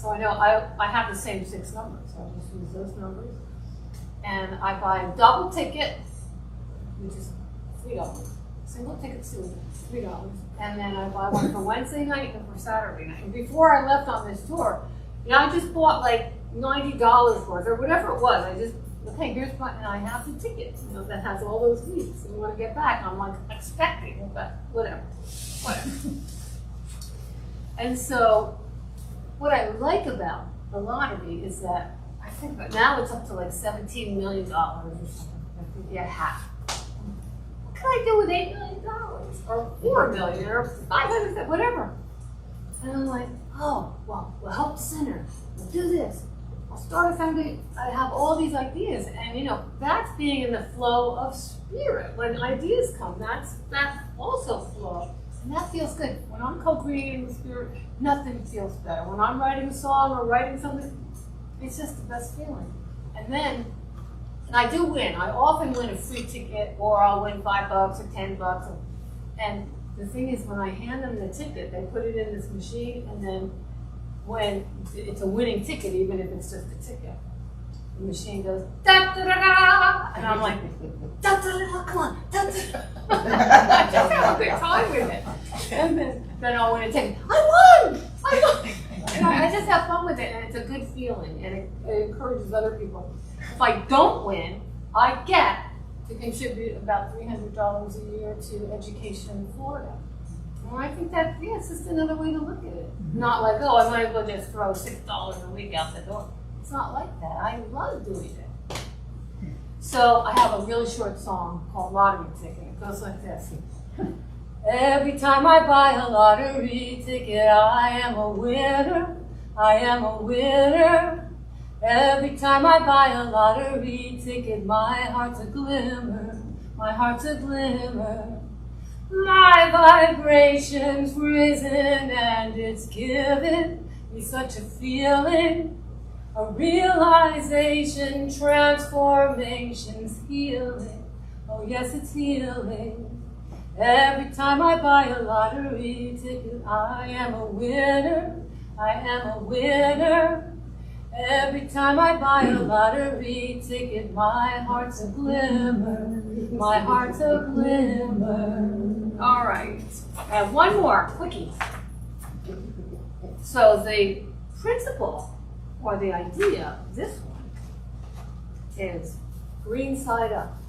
I know I have the same 6 numbers, so I just use those numbers. And I buy a double ticket, which is $3. Single tickets too, $3. And then I buy one for Wednesday night and for Saturday night. And before I left on this tour, I just bought like $90 worth or whatever it was. I just, okay, here's my, and I have the ticket, that has all those weeks. And when I get back, I'm like expecting, but whatever. And so, what I like about the lottery is that I think about now it's up to like $17 million or something. I think half. What can I do with $8 million or $4 million or $500, whatever? And I'm like, oh, well, we'll help the center. We'll do this. I'll start a foundation. I have all these ideas, and that's being in the flow of spirit. When ideas come, that's also flow. And that feels good. When I'm co-creating with spirit, nothing feels better. When I'm writing a song or writing something, It's just the best feeling. And then, and I do win. I often win a free ticket, or I'll win $5 or $10. And the thing is, when I hand them the ticket, they put it in this machine, and then when it's a winning ticket, even if it's just a ticket, the machine goes da da da da, and I'm like da da da, come on, da da. I just have a good time with it, and then I'll win a ticket. I won! And I just have fun with it, and it's a good feeling, and it encourages other people. If I don't win, I get to contribute about $300 a year to education in Florida. Well, I think that, yeah, it's just another way to look at it. Not like, oh, I might as well just throw $6 a week out the door. It's not like that. I love doing it. So I have a really short song called Lottery Ticket. It goes like this. Every time I buy a lottery ticket, I am a winner. I am a winner. Every time I buy a lottery ticket, my heart's a glimmer. My heart's a glimmer. My vibration's risen and it's given me such a feeling, a realization, transformation's healing. Oh yes, it's healing. Every time I buy a lottery ticket, I am a winner. I am a winner. Every time I buy a lottery ticket, my heart's a glimmer. My heart's a glimmer. All right, I have one more, quickie. So the principle or the idea of this one is green side up.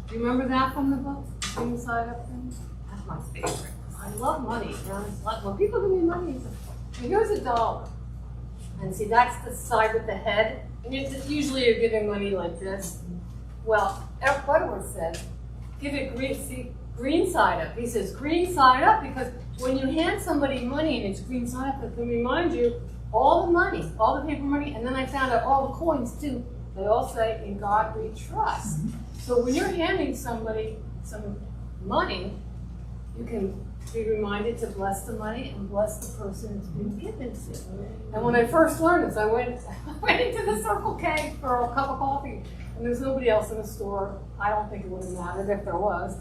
Do you remember that from the book? Green side up thing? That's my favorite. I love money. You know, it's like when people give me money, it's like, here's $1. And see, that's the side with the head. And usually you're giving money like this. Well, Eric Butterworths said, give it green side up. He says green side up because when you hand somebody money and it's green side up, it can remind you all the money, all the paper money, and then I found out all the coins too. They all say, in God we trust. So when you're handing somebody some money, you can be reminded to bless the money and bless the person it's been given to. And when I first learned this, I went into the Circle K for a cup of coffee, and there's nobody else in the store. I don't think it would have mattered if there was,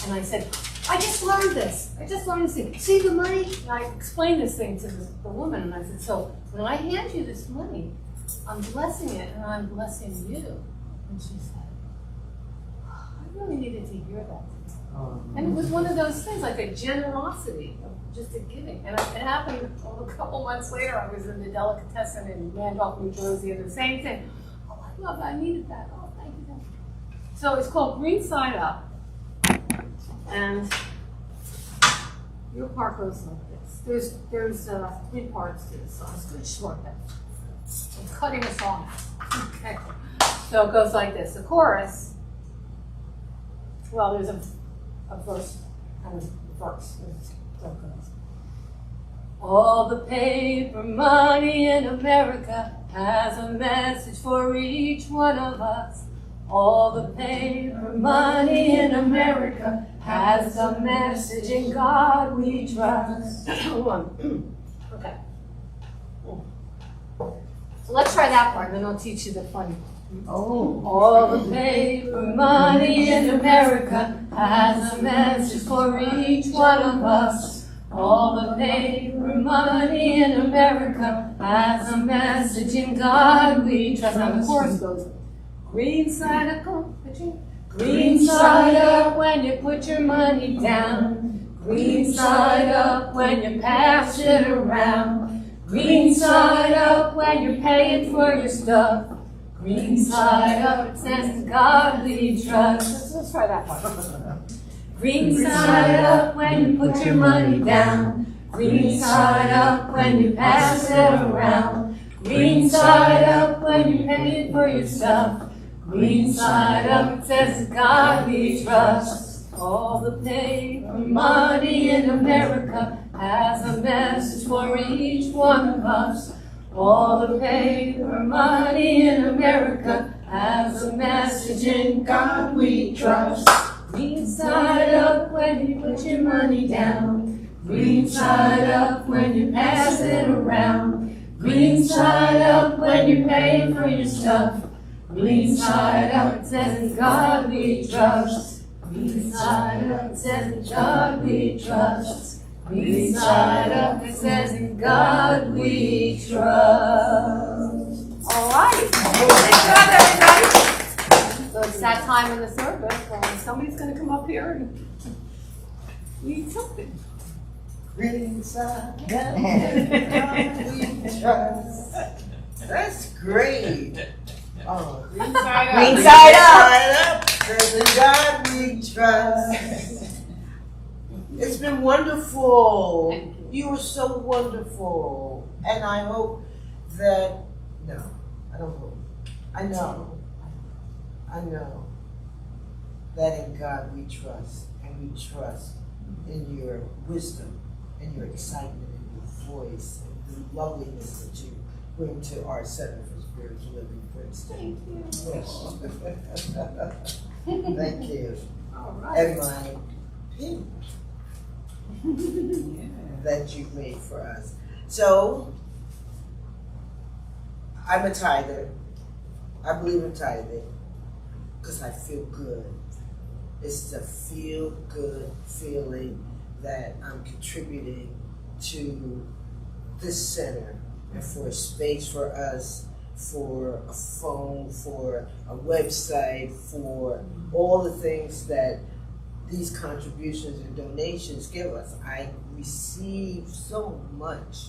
and I said, I just learned this. I just learned this thing. See the money? And I explained this thing to the woman, and I said, so when I hand you this money, I'm blessing it, and I'm blessing you. And she said, oh, I really needed to hear that. And it was one of those things, like a generosity of just a giving. And it happened a couple months later. I was in the delicatessen in Randolph, New Jersey, and the same thing. Oh, I love that. I needed that. Oh, thank you. Thank you. So it's called Green Side Up. And your part goes like this. There's 3 parts to this song. It's good short. I'm cutting a song out. Okay. So it goes like this. The chorus, well, there's a verse, kind of verse. So it goes. All the paper money in America has a message for each one of us. All the paper money in America has a message, in God we trust. Hold on. Okay. So let's try that part, and then I'll teach you the funny. Oh. All the paper money in America has a message for each one of us. All the paper money in America has a message, in God we trust. Now the chorus goes, green side up, green side up when you put your money down. Green side up when you pass it around. Green side up when you're paying for your stuff. Green side up, it says in God we trust. Let's try that one. Green side up when you put your money down. Green side up when you pass it around. Green side up when you're paying for your stuff. Green side up, it says in God we trust. All the paper money in America has a message for each one of us. All the paper money in America has a message, in God we trust. Green side up when you put your money down. Green side up when you pass it around. Green side up when you pay for your stuff. Green side up, it says in God we trust. Green side up, it says in God we trust. Green side up, it says in God we trust. All right. Thank God, everybody. So it's that time in the service when somebody's going to come up here and read something. Green side up, we trust. That's great. Oh, Green side up. Green side up. There's a God we trust. It's been wonderful. Thank you. You were so wonderful. And I hope that, no, I don't hope. I know that in God we trust, and we trust in your wisdom and your excitement and your voice and the loveliness that you bring to our Center for Spiritual Living Princeton. Thank you. Yes. Thank you. All right. And my pin that you made for us. So, I'm a tither. I believe in tithing because I feel good. It's the feel good feeling that I'm contributing to this center and for a space for us, for a phone, for a website, for all the things that these contributions and donations give us. I receive so much.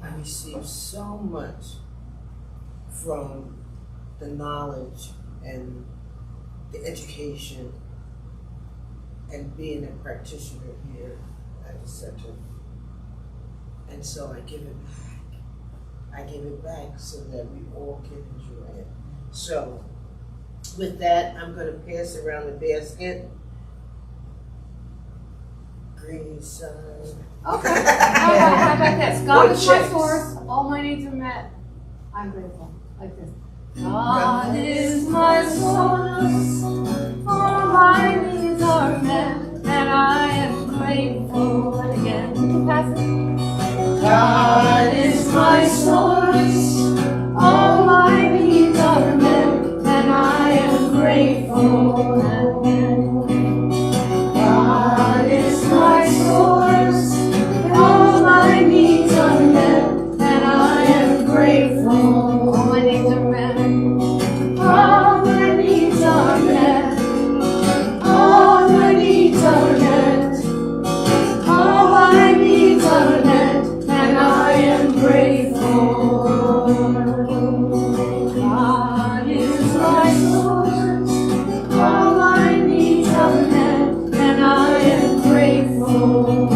I receive so much from the knowledge and the education and being a practitioner here at the center. And so I give it back. I give it back so that we all can enjoy it. So with that, I'm going to pass around the basket. Green side. Okay. How about this? God What is my checks? source. All my needs are met. I'm grateful. Like this. God is my source. All my needs are met. And I am grateful. And again, you can pass it. God is my source. All my needs are met. And I am grateful. And again, God is my source. All my needs are met. And I am grateful. All my needs are met. All my needs are met. All my needs are met. All my needs are met. And I am grateful. God is my source. All my needs are met. And I am grateful.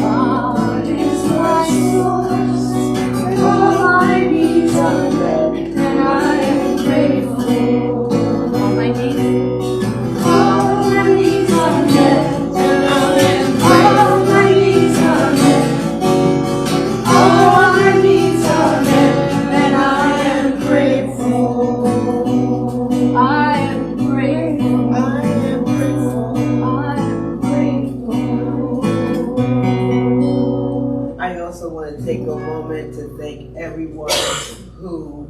God is my source. All my needs are met. And I am grateful. All my needs. All my needs are met. And I am grateful. All my needs are met. All my needs are met. And I am grateful. I am grateful. I am grateful. I am grateful. I also want to take a moment to thank everyone who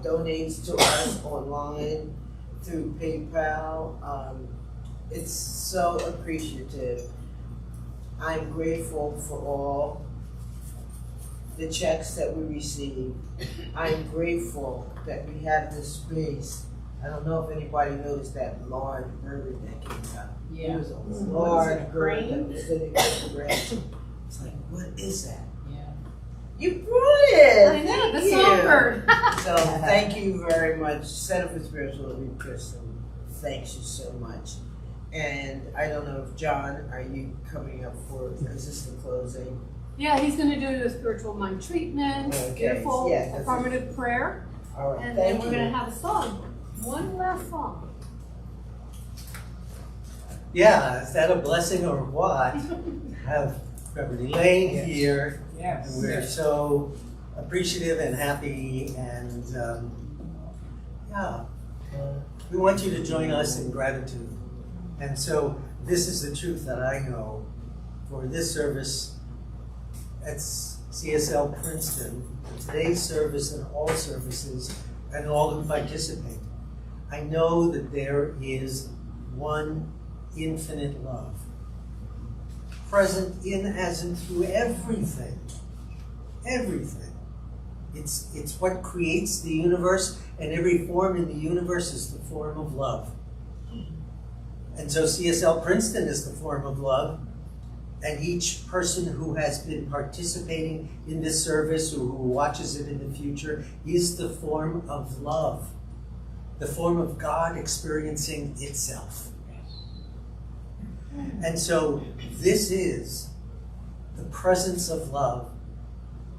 donates to us online through PayPal. It's so appreciative. I'm grateful for all the checks that we receive. I'm grateful that we have this space. I don't know if anybody noticed that large bird that came out. Yeah. It was a large bird that was sitting on the branch. It's like, what is that? Yeah. You brought it! I know, the Thank you. songbird. So thank you very much. Center for Spiritual Living Princeton, thanks you so much. And I don't know if John, are you coming up for assistant closing? Yeah, he's going to do a spiritual mind treatment, Okay, beautiful yeah, that's affirmative prayer, All right, and then thank we're going you. to have a song. One last song. Yeah, is that a blessing or what? Have Reverend Elaine Yes. here. Yes. And we're so appreciative and happy, and we want you to join us in gratitude. And so this is the truth that I know. For this service, at CSL Princeton, today's service and all services, and all who participate, I know that there is one infinite love, present in, as in, through everything. Everything. It's what creates the universe, and every form in the universe is the form of love. And so CSL Princeton is the form of love, and each person who has been participating in this service or who watches it in the future is the form of love, the form of God experiencing itself. And so this is the presence of love.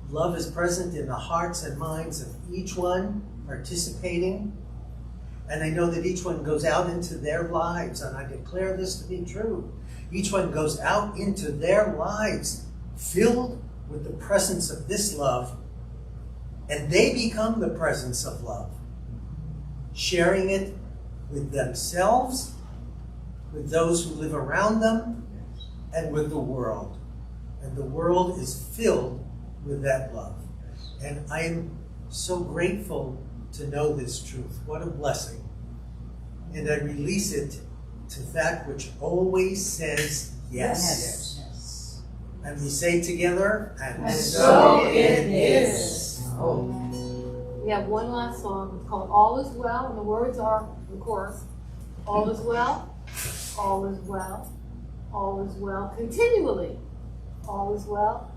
Love is present in the hearts and minds of each one participating. And I know that each one goes out into their lives, and I declare this to be true. Each one goes out into their lives filled with the presence of this love, and they become the presence of love, sharing it with themselves, with those who live around them, and with the world. And the world is filled with that love. And I am so grateful to know this truth. What a blessing. And I release it to that which always says yes. Yes. And we say together, and so it is. Oh. We have one last song. It's called All Is Well, and the words are the chorus. All is well, all is well, all is well, continually. All is well,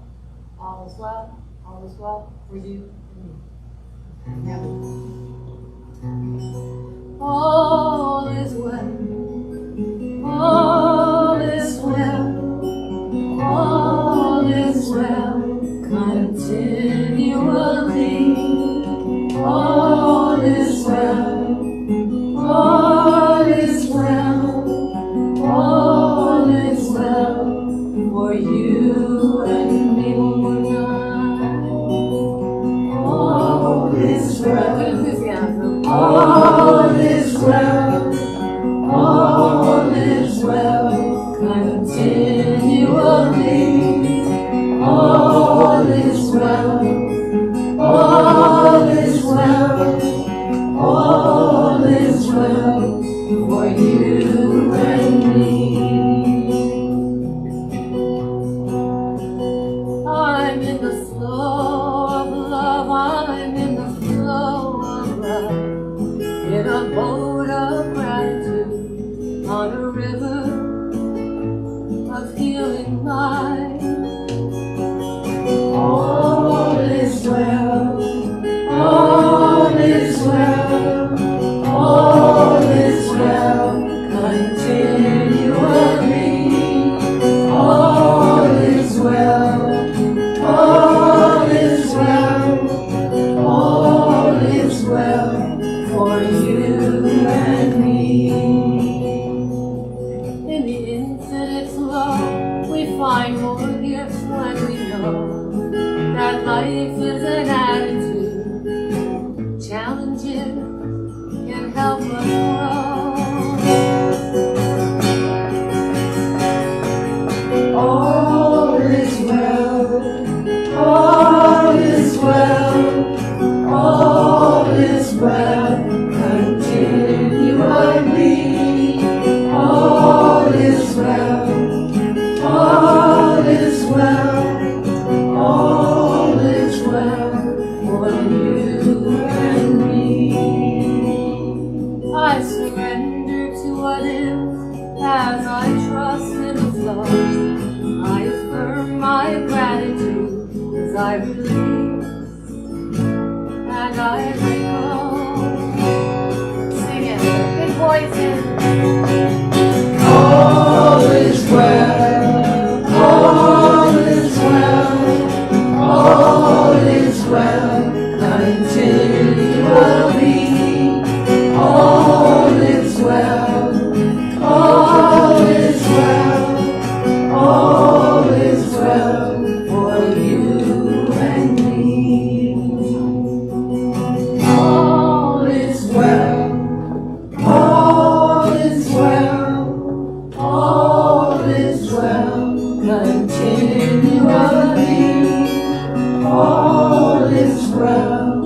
all is well, all is well for you and me. Yeah. All is well, all is well, all is well, continually. All is well, all is well, all is well for you and me. One more time. All is well. Good enthusiasm. All is well. All is well. Continually. All is well. All is well. All is well for you and me. I'm in the flow of love, I'm in the flow of love, in a boat of gratitude, on a river of healing light. All is well, all is well, all is well, continually. All is well, all is well, all is well for you and me. In the infinite flow, we find more gifts when we know that life is an attitude. Challenges can help us grow. All is well, all is well, all is well, continually. All is well, all is well, all is well for you and me. I surrender to what is as I trust in the flow. I affirm my gratitude as I release and I let go. Sing it, big voices. All is well, all is well, all is well, continually. All is well, all is well, all is well for you and me. now.